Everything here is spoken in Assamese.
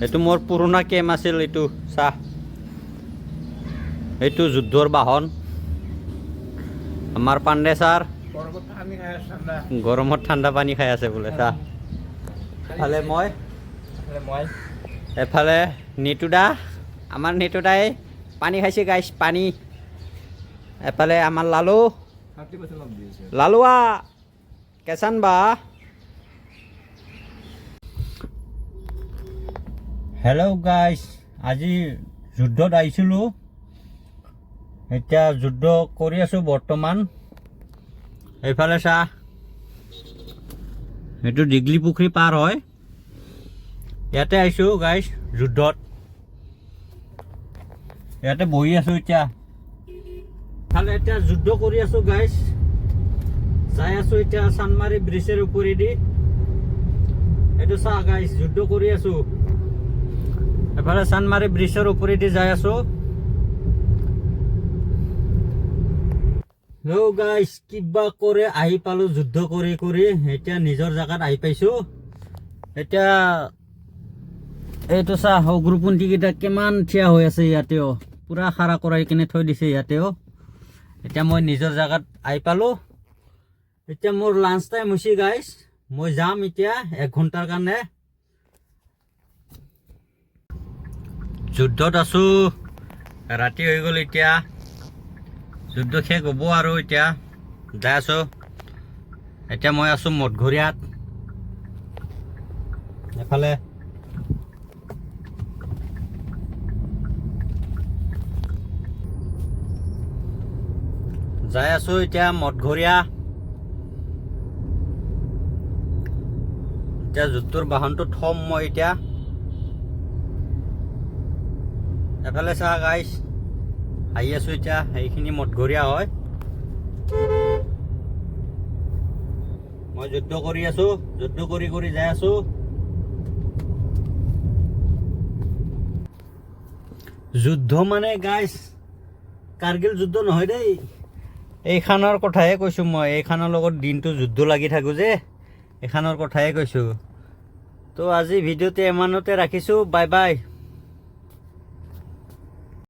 এইটো মোৰ পুৰণা কেম্প আছিল। এইটো চাহ, এইটো যুদ্ধৰ বাহন। আমাৰ পাণ্ডে ছাৰ গৰমত ঠাণ্ডা পানী খাই আছে বোলে। চাহ এফালে মই, এফালে নিতুদা, আমাৰ নিতুদাই পানী খাইছে গাইছ, পানী। এফালে আমাৰ লালু, লালুৱা কেচান বা। হেল্ল' গাইছ, আজি যুদ্ধত আহিছিলোঁ। এতিয়া যুদ্ধ কৰি আছোঁ বৰ্তমান। এইফালে চা, এইটো দীঘলী পুখুৰী পাৰ হয়। ইয়াতে আহিছোঁ গাইছ যুদ্ধত। ইয়াতে বহি আছোঁ এতিয়া। ইফালে এতিয়া যুদ্ধ কৰি আছোঁ গাইছ। যাই আছোঁ এতিয়া চান্দমাৰী ব্ৰিজৰ ওপৰেদি। এইটো চা গাইছ, যুদ্ধ কৰি আছোঁ। এফালে চান্দমাৰী ব্ৰিজৰ ওপৰেদি যাই আছোঁ। হেল্ল' গাইছ, কিবা কৰি আহি পালোঁ যুদ্ধ কৰি কৰি। এতিয়া নিজৰ জেগাত আহি পাইছোঁ। এতিয়া এইটো চা, উগ্ৰপন্থীকেইটা কিমান থিয় হৈ আছে ইয়াতেও, পুৰা খাৰা কৰাই কিনে থৈ দিছে ইয়াতেও। এতিয়া মই নিজৰ জেগাত আহি পালোঁ। এতিয়া মোৰ লাঞ্চ টাইম হৈছে গাইছ। মই যাম এতিয়া 1 ঘণ্টাৰ কাৰণে। যুদ্ধত আছোঁ, ৰাতি হৈ গ'ল এতিয়া। যুদ্ধ শেষ হ'ব আৰু এতিয়া যাই আছোঁ। এতিয়া মই আছোঁ মঠঘৰীয়াত। এফালে যাই আছোঁ এতিয়া মঠঘৰীয়া। এতিয়া যুদ্ধৰ বাহনটো থম মই এতিয়া। এফালে চা গাইছ, আহি আছোঁ এতিয়া। এইখিনি মঠঘৰীয়া হয়। মই যুদ্ধ কৰি আছোঁ, যুদ্ধ কৰি কৰি যাই আছোঁ। যুদ্ধ মানে গাইছ কাৰ্গিল যুদ্ধ নহয় দেই। এইখানৰ কথাহে কৈছোঁ মই। এইখানৰ লগত দিনটো যুদ্ধ লাগি থাকোঁ যে, এইখানৰ কথাহে কৈছোঁ। তো আজি ভিডিঅ'টো ইমানতে ৰাখিছোঁ। Bye bye.